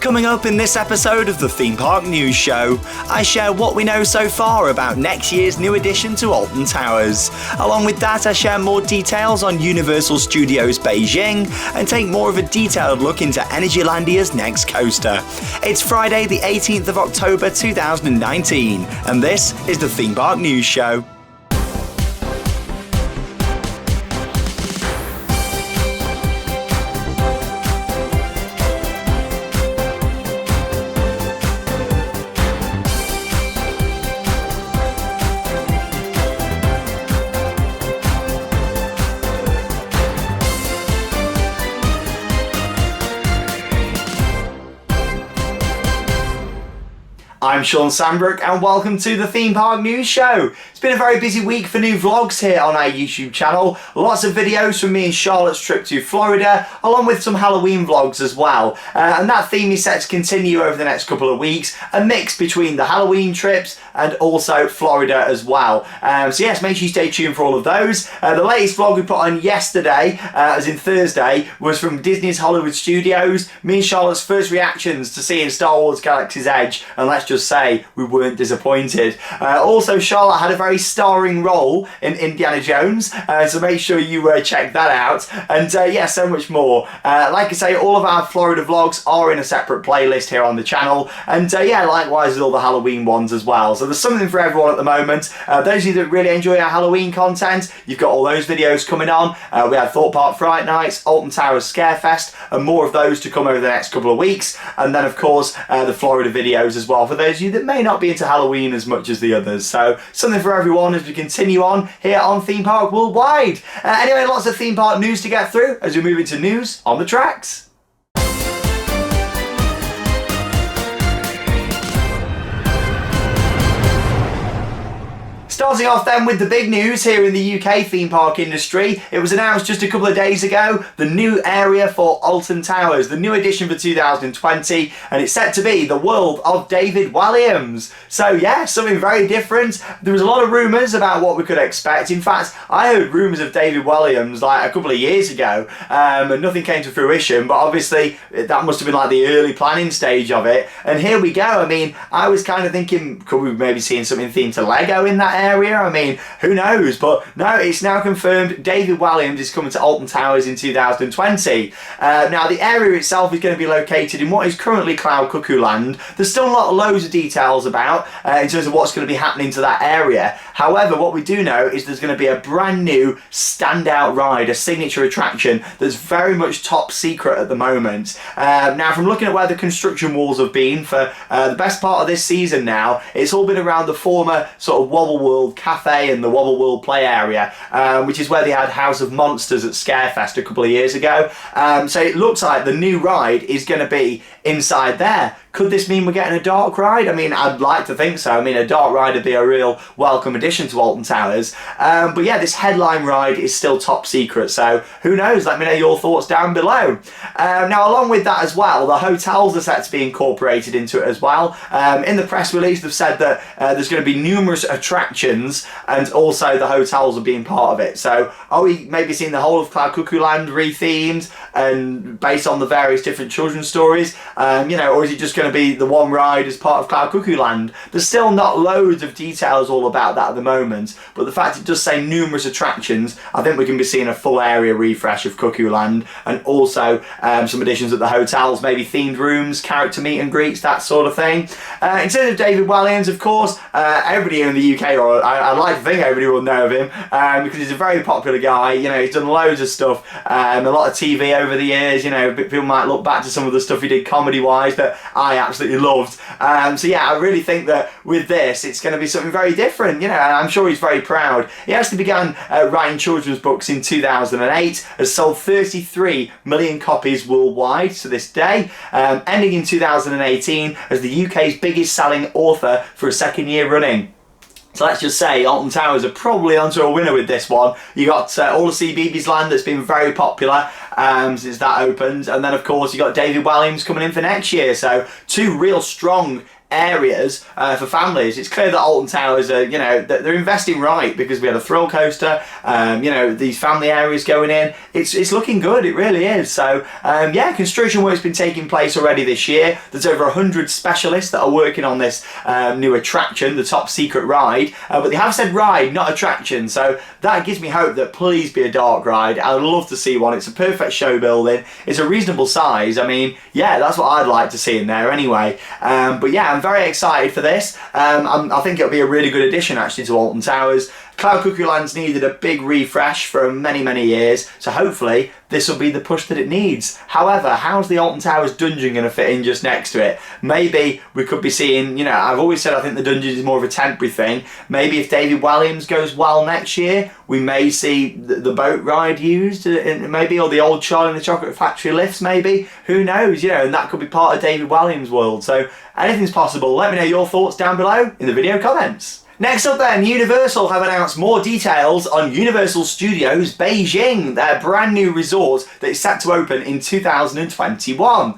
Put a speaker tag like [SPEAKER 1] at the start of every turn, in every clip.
[SPEAKER 1] Coming up in this episode of the Theme Park News Show, I share what we know so far about next year's new addition to Alton Towers. Along with that, I share more details on Universal Studios Beijing and take more of a detailed look into Energylandia's next coaster. It's Friday the 18th of October 2019, and this is the Theme Park News Show. I'm Sean Sandbrook and welcome to the Theme Park News Show. It's been a very busy week for new vlogs here on our YouTube channel. Lots of videos from me and Charlotte's trip to Florida, along with some Halloween vlogs as well. And that theme is set to continue over the next couple of weeks, a mix between the Halloween trips and also Florida as well. So yes, make sure you stay tuned for all of those. The latest vlog we put on yesterday, as in Thursday, was from Disney's Hollywood Studios. Me and Charlotte's first reactions to seeing Star Wars Galaxy's Edge, and let's just say we weren't disappointed. Also, Charlotte had a very starring role in Indiana Jones, so make sure you check that out. And yeah, so much more. Like I say, all of our Florida vlogs are in a separate playlist here on the channel, and yeah, likewise with all the Halloween ones as well. So there's something for everyone at the moment. Those of you that really enjoy our Halloween content, you've got all those videos coming on. We had Thought Park Fright Nights, Alton Towers Scarefest, and more of those to come over the next couple of weeks. And then of course the Florida videos as well for those of you that may not be into Halloween as much as the others. So something for everyone as we continue on here on Theme Park Worldwide. Anyway, lots of theme park news to get through as we move into news on the tracks. Starting off then with the big news here in the UK theme park industry. It was announced just a couple of days ago, the new area for Alton Towers, the new addition for 2020, and it's set to be the World of David Walliams. So yeah, something very different. There was a lot of rumours about what we could expect. In fact, I heard rumours of David Walliams like a couple of years ago, and nothing came to fruition, but obviously that must have been like the early planning stage of it. And here we go. I mean, I was kind of thinking, could we maybe see something themed to Lego in that area? I mean, who knows? But no, it's now confirmed David Walliams is coming to Alton Towers in 2020. Now, the area itself is going to be located in what is currently Cloud Cuckoo Land. There's still not loads of details about in terms of what's going to be happening to that area. However, what we do know is there's going to be a brand new standout ride, a signature attraction that's very much top secret at the moment. Now, from looking at where the construction walls have been for the best part of this season now, it's all been around the former sort of Wobble World Cafe and the Wobble World play area, which is where they had House of Monsters at Scarefest a couple of years ago. So it looks like the new ride is going to be inside there. Could this mean we're getting a dark ride? I mean, I'd like to think so. I mean, a dark ride would be a real welcome addition to Alton Towers. But yeah, this headline ride is still top secret, so who knows? Let me know your thoughts down below. Now, along with that as well, the hotels are set to be incorporated into it as well. In the press release, they've said that there's going to be numerous attractions and also the hotels are being part of it. So are we maybe seeing the whole of Cloud Cuckoo Land rethemed and based on the various different children's stories? You know, or is it just going to be the one ride as part of Cloud Cuckoo Land? There's still not loads of details all about that at the moment, but the fact it does say numerous attractions, I think we can be seeing a full area refresh of Cuckoo Land and also some additions at the hotels, maybe themed rooms, character meet and greets, that sort of thing. In terms of David Walliams, of course, everybody in the UK, or I like to think everybody will know of him, because he's a very popular guy. You know, he's done loads of stuff, a lot of TV over the years. You know, people might look back to some of the stuff he did comedy-wise that I absolutely loved. So yeah, I really think that with this, it's going to be something very different, you know, and I'm sure he's very proud. He actually began writing children's books in 2008, has sold 33 million copies worldwide to this day, ending in 2018 as the UK's biggest selling author for a second year running. So let's just say Alton Towers are probably onto a winner with this one. You got All the CBeebies Land that's been very popular since that opened, and then of course you got David Walliams coming in for next year. So two real strong areas for families. It's clear that Alton Towers are, you know, they're investing right, because we had a thrill coaster, you know, these family areas going in. It's looking good, it really is. So yeah, construction work's been taking place already this year. There's over 100 specialists that are working on this new attraction, the top secret ride, but they have said ride, not attraction, so that gives me hope that please be a dark ride. I'd love to see one. It's a perfect show building, it's a reasonable size. I mean, yeah, that's what I'd like to see in there anyway. But yeah, I'm very excited for this. I think it'll be a really good addition actually to Alton Towers. Cloud Cuckoo Land's needed a big refresh for many years, so hopefully this will be the push that it needs. However, how's the Alton Towers dungeon going to fit in just next to it? Maybe we could be seeing, you know, I've always said I think the dungeon is more of a temporary thing. Maybe if David Walliams goes well next year, we may see the boat ride used, maybe, or the old Charlie and the Chocolate Factory lifts maybe. Who knows, you know, and that could be part of David Walliams' world. So anything's possible. Let me know your thoughts down below in the video comments. Next up then, Universal have announced more details on Universal Studios Beijing, their brand new resort that is set to open in 2021.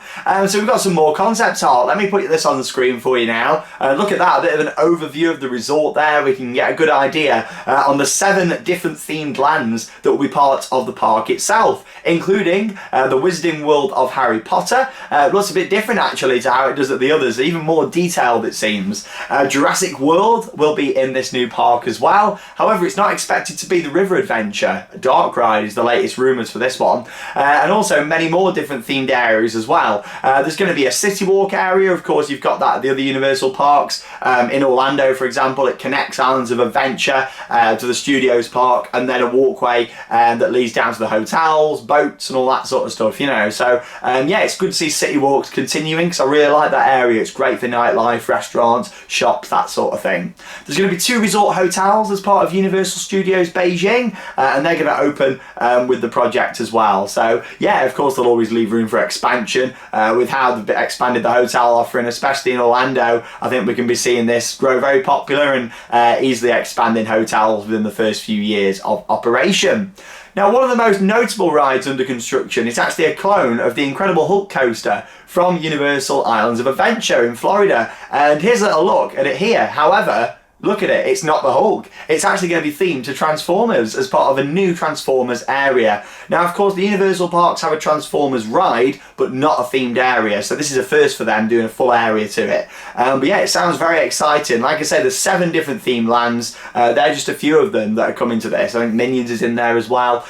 [SPEAKER 1] So we've got some more concept art. Let me put this on the screen for you now. Look at that, a bit of an overview of the resort there. We can get a good idea on the 7 different themed lands that will be part of the park itself, including the Wizarding World of Harry Potter. It looks a bit different actually to how it does at the others, even more detailed it seems. Jurassic World will be in this new park as well. However, it's not expected to be the river adventure. A dark ride is the latest rumours for this one. And also many more different themed areas as well. There's going to be a city walk area. Of course, you've got that at the other Universal parks. In Orlando, for example, it connects Islands of Adventure to the Studios Park, and then a walkway that leads down to the hotels, boats and all that sort of stuff, you know. So yeah, it's good to see city walks continuing, because I really like that area. It's great for nightlife, restaurants, shops, that sort of thing. There's going to be 2 resort hotels as part of Universal Studios Beijing, and they're going to open with the project as well. So yeah, of course they'll always leave room for expansion with how they've expanded the hotel offering, especially in Orlando. I think we can be seeing this grow very popular and easily expanding hotels within the first few years of operation. Now, one of the most notable rides under construction is actually a clone of the Incredible Hulk coaster from Universal Islands of Adventure in Florida, and here's a little look at it here. However, look at it, it's not the Hulk. It's actually going to be themed to Transformers as part of a new Transformers area. Now, of course, the Universal parks have a Transformers ride, but not a themed area. So this is a first for them, doing a full area to it. But yeah, it sounds very exciting. Like I say, there's 7 different themed lands. They're just a few of them that are coming to this. I think Minions is in there as well.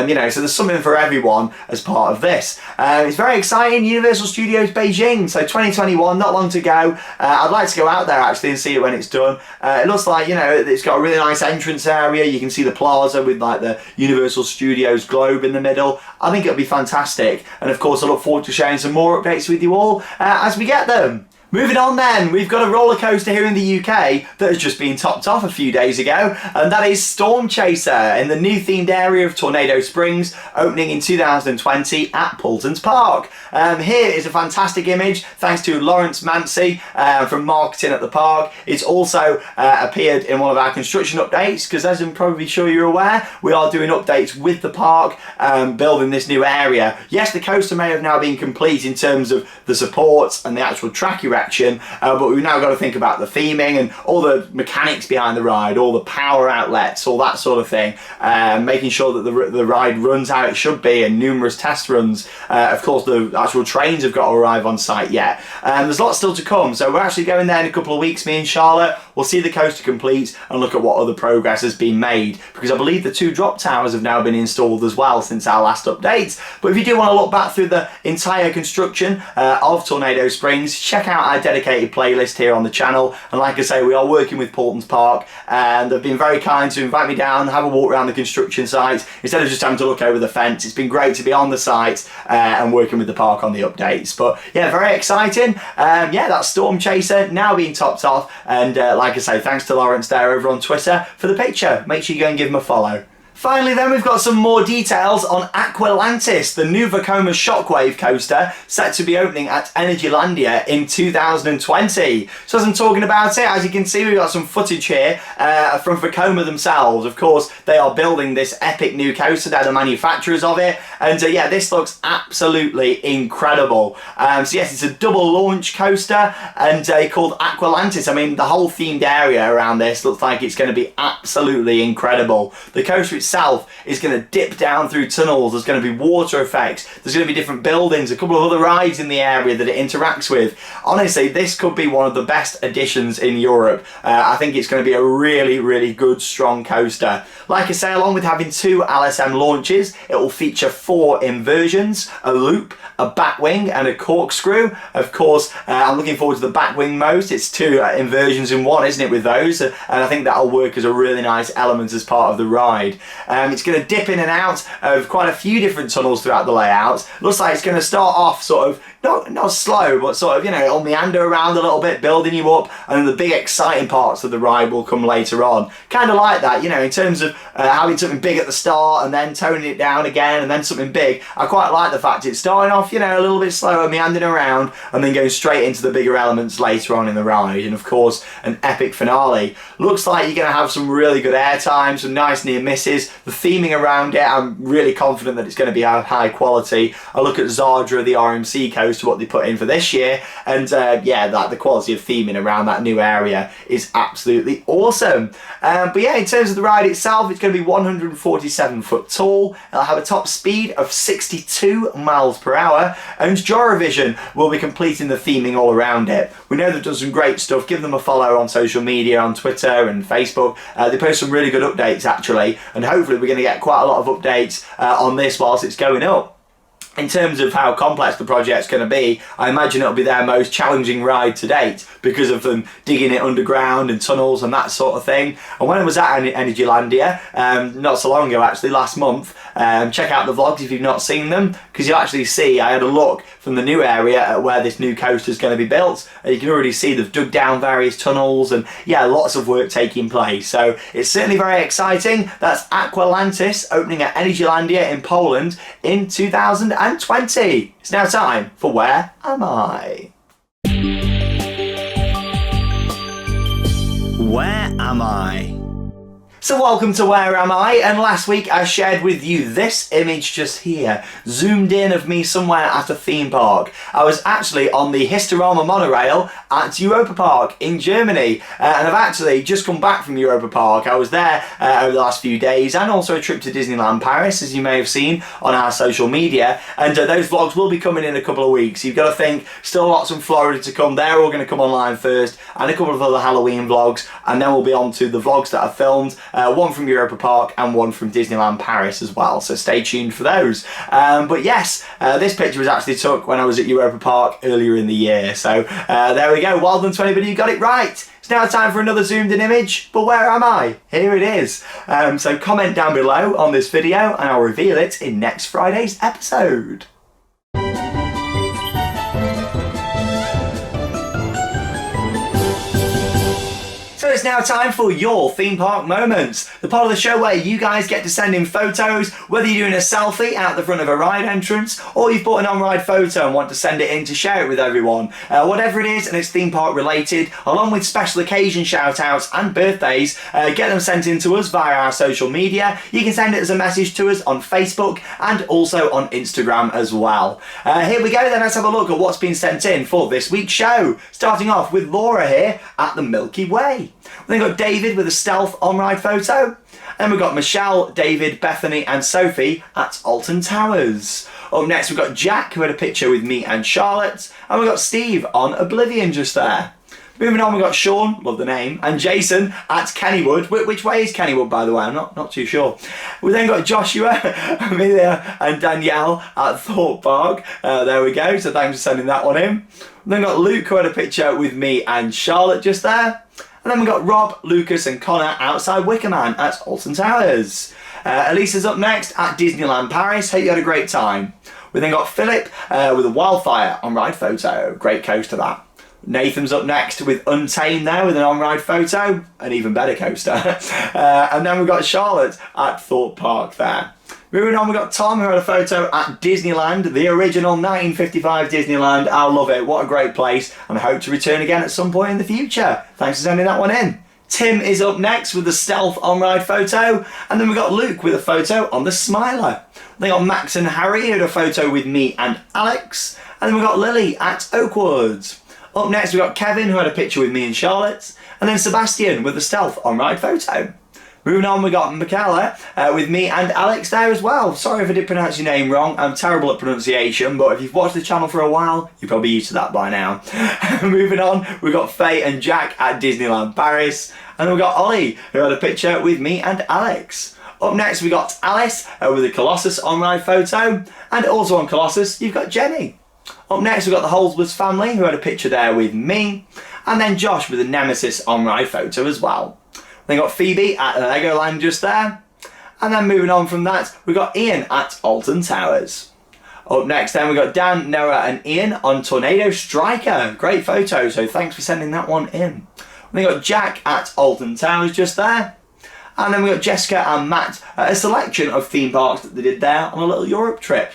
[SPEAKER 1] You know, so there's something for everyone as part of this. It's very exciting. Universal Studios Beijing. So 2021, not long to go. I'd like to go out there actually and see it when it's done. It looks like, you know, it's got a really nice entrance area. You can see the plaza with like the Universal Studios globe in the middle. I think it'll be fantastic. And of course, I look forward to sharing some more updates with you all as we get them. Moving on then, we've got a roller coaster here in the UK that has just been topped off a few days ago, and that is Storm Chaser in the new themed area of Tornado Springs, opening in 2020 at Paultons Park. Here is a fantastic image thanks to Lawrence Mancy from marketing at the park. It's also appeared in one of our construction updates, because as I'm probably sure you're aware, we are doing updates with the park, building this new area. Yes, the coaster may have now been complete in terms of the supports and the actual track erection, but we've now got to think about the theming and all the mechanics behind the ride, all the power outlets, all that sort of thing, making sure that the ride runs how it should be, and numerous test runs. Of course, the actual trains have got to arrive on site yet. There's lots still to come, so we're actually going there in a couple of weeks, me and Charlotte. We'll see the coaster complete and look at what other progress has been made, because I believe the 2 drop towers have now been installed as well since our last update. But if you do want to look back through the entire construction of Tornado Springs, check out our dedicated playlist here on the channel. And like I say, we are working with Paultons Park, and they've been very kind to invite me down, have a walk around the construction site instead of just having to look over the fence. It's been great to be on the site and working with the park on the updates. But yeah, very exciting. Yeah, that's Storm Chaser now being topped off, and like I say, thanks to Lawrence there over on Twitter for the picture. Make sure you go and give him a follow. Finally then, we've got some more details on Aqualantis, the new Vekoma Shockwave coaster set to be opening at Energylandia in 2020. So as I'm talking about it, as you can see, we've got some footage here from Vekoma themselves. Of course, they are building this epic new coaster. They're the manufacturers of it. And yeah, this looks absolutely incredible. So yes, it's a double launch coaster and called Aqualantis. I mean, the whole themed area around this looks like it's going to be absolutely incredible. The coaster itself is going to dip down through tunnels. There's going to be water effects. There's going to be different buildings, a couple of other rides in the area that it interacts with. Honestly, this could be one of the best additions in Europe. I think it's going to be a really, really good, strong coaster. Like I say, along with having 2 LSM launches, it will feature 4 inversions, a loop, a batwing and a corkscrew. Of course, I'm looking forward to the batwing most. It's 2 inversions in one, isn't it, with those? And I think that'll work as a really nice element as part of the ride. It's going to dip in and out of quite a few different tunnels throughout the layout. Looks like it's going to start off sort of not slow, but sort of, you know, it'll meander around a little bit, building you up, and then the big exciting parts of the ride will come later on. Kind of like that, you know, in terms of having something big at the start and then toning it down again and then something big. I quite like the fact it's starting off, you know, a little bit slower, meandering around, and then going straight into the bigger elements later on in the ride. And of course, an epic finale. Looks like you're going to have some really good airtime, some nice near misses. The theming around it, I'm really confident that it's going to be high quality. I look at Zadra, the RMC coaster, what they put in for this year, and yeah, the quality of theming around that new area is absolutely awesome. But yeah, in terms of the ride itself, it's going to be 147 foot tall. It'll have a top speed of 62 miles per hour, and Joravision will be completing the theming all around it. We know they've done some great stuff. Give them a follow on social media, on Twitter and Facebook. They post some really good updates actually, and hopefully we're going to get quite a lot of updates on this whilst it's going up. In terms of how complex the project's going to be, I imagine it'll be their most challenging ride to date because of them digging it underground and tunnels and that sort of thing. And when I was at Energylandia, not so long ago actually, last month, check out the vlogs if you've not seen them, because you'll actually see I had a look from the new area at where this new coaster is going to be built, and you can already see they've dug down various tunnels and yeah, lots of work taking place. So it's certainly very exciting. That's Aqualantis opening at Energylandia in Poland in 2020. It's now time for Where Am I? Where am I? So welcome to Where Am I? And last week I shared with you this image just here, zoomed in of me somewhere at a theme park. I was actually on the Historama monorail at Europa Park in Germany, and I've actually just come back from Europa Park. I was there over the last few days, and also a trip to Disneyland Paris, as you may have seen on our social media, and those vlogs will be coming in a couple of weeks. You've got to think, still lots from Florida to come. They're all going to come online first, and a couple of other Halloween vlogs, and then we'll be on to the vlogs that I've filmed. One from Europa Park and one from Disneyland Paris as well, so stay tuned for those. But yes, this picture was actually took when I was at Europa Park earlier in the year, so there we go. Well done to anybody who got it right. It's now time for another zoomed in image, but where am I? Here it is. So comment down below on this video and I'll reveal it in next Friday's episode. So it's now time for your theme park moments, the part of the show where you guys get to send in photos, whether you're doing a selfie out the front of a ride entrance or you've bought an on-ride photo and want to send it in to share it with everyone. Whatever it is and it's theme park related, along with special occasion shout outs and birthdays, get them sent in to us via our social media. You can send it as a message to us on Facebook and also on Instagram as well. Here we go then, let's have a look at what's been sent in for this week's show. Starting off with Laura here at the Milky Way. We've then got David with a stealth on-ride photo. And then we've got Michelle, David, Bethany and Sophie at Alton Towers. Up next we've got Jack who had a picture with me and Charlotte. And we've got Steve on Oblivion just there. Moving on, we've got Sean, love the name, and Jason at Kennywood. Which way is Kennywood, by the way? I'm not too sure. We then got Joshua, Amelia and Danielle at Thorpe Park. There we go, so thanks for sending that one in. We then got Luke who had a picture with me and Charlotte just there. And then we've got Rob, Lucas and Connor outside Wickerman at Alton Towers. Elisa's up next at Disneyland Paris. Hope you had a great time. We then got Philip with a wildfire on ride photo. Great coaster that. Nathan's up next with Untamed there with an on-ride photo, an even better coaster. And then we've got Charlotte at Thorpe Park there. Moving on, we've got Tom who had a photo at Disneyland, the original 1955 Disneyland. I love it, what a great place, and I hope to return again at some point in the future. Thanks for sending that one in. Tim is up next with the Stealth on-ride photo, and then we've got Luke with a photo on the Smiler. Then got Max and Harry who had a photo with me and Alex, and then we've got Lily at Oakwoods. Up next we've got Kevin who had a picture with me and Charlotte, and then Sebastian with the Stealth on-ride photo. Moving on, we got Michaela with me and Alex there as well. Sorry if I did pronounce your name wrong, I'm terrible at pronunciation, but if you've watched the channel for a while, you're probably used to that by now. Moving on, we got Faye and Jack at Disneyland Paris, and then we got Ollie who had a picture with me and Alex. Up next we got Alice with the Colossus on-ride photo, and also on Colossus you've got Jenny. Up next we've got the Holdsworth family who had a picture there with me, and then Josh with the Nemesis on-ride photo as well. Then got Phoebe at Legoland just there. And then moving on from that, we got Ian at Alton Towers. Up next then we got Dan, Noah and Ian on Tornado Striker. Great photo, so thanks for sending that one in. Then got Jack at Alton Towers just there. And then we got Jessica and Matt at a selection of theme parks that they did there on a little Europe trip.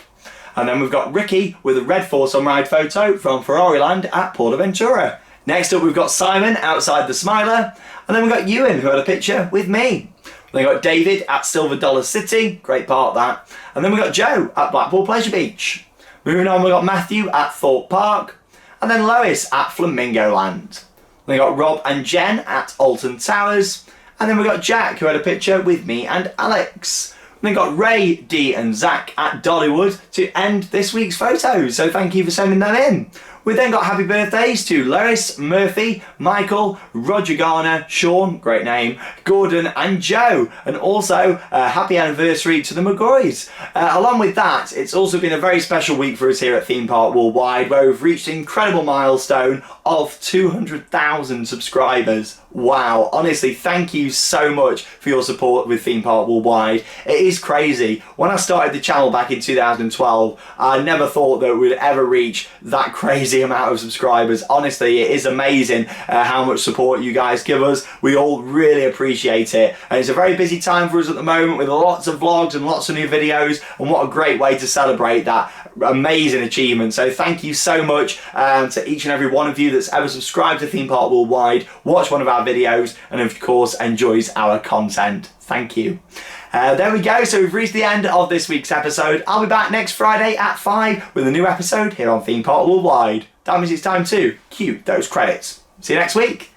[SPEAKER 1] And then we've got Ricky with a Red Force on-ride photo from Ferrariland at Portaventura. Next up we've got Simon outside the Smiler, and then we've got Ewan who had a picture with me. Then we've got David at Silver Dollar City, great part that, and then we've got Joe at Blackpool Pleasure Beach. Moving on we've got Matthew at Thorpe Park, and then Lois at Flamingo Land. Then we've got Rob and Jen at Alton Towers, and then we've got Jack who had a picture with me and Alex. Then we've got Ray, Dee and Zach at Dollywood to end this week's photos, so thank you for sending them in. We then got happy birthdays to Lois, Murphy, Michael, Roger Garner, Sean, great name, Gordon and Joe, and also happy anniversary to the McGoys. Along with that, it's also been a very special week for us here at Theme Park Worldwide, where we've reached an incredible milestone of 200,000 subscribers. Wow, honestly, thank you so much for your support with Theme Park Worldwide. It is crazy. When I started the channel back in 2012, I never thought that we'd ever reach that crazy amount of subscribers. Honestly, it is amazing how much support you guys give us. We all really appreciate it, and it's a very busy time for us at the moment with lots of vlogs and lots of new videos, and what a great way to celebrate that amazing achievement. So thank you so much to each and every one of you that's ever subscribed to Theme Park Worldwide, watched one of our videos, and of course enjoys our content. Thank you. There we go, so we've reached the end of this week's episode. I'll be back next Friday at 5 with a new episode here on Theme Park Worldwide. That means it's time to cue those credits. See you next week.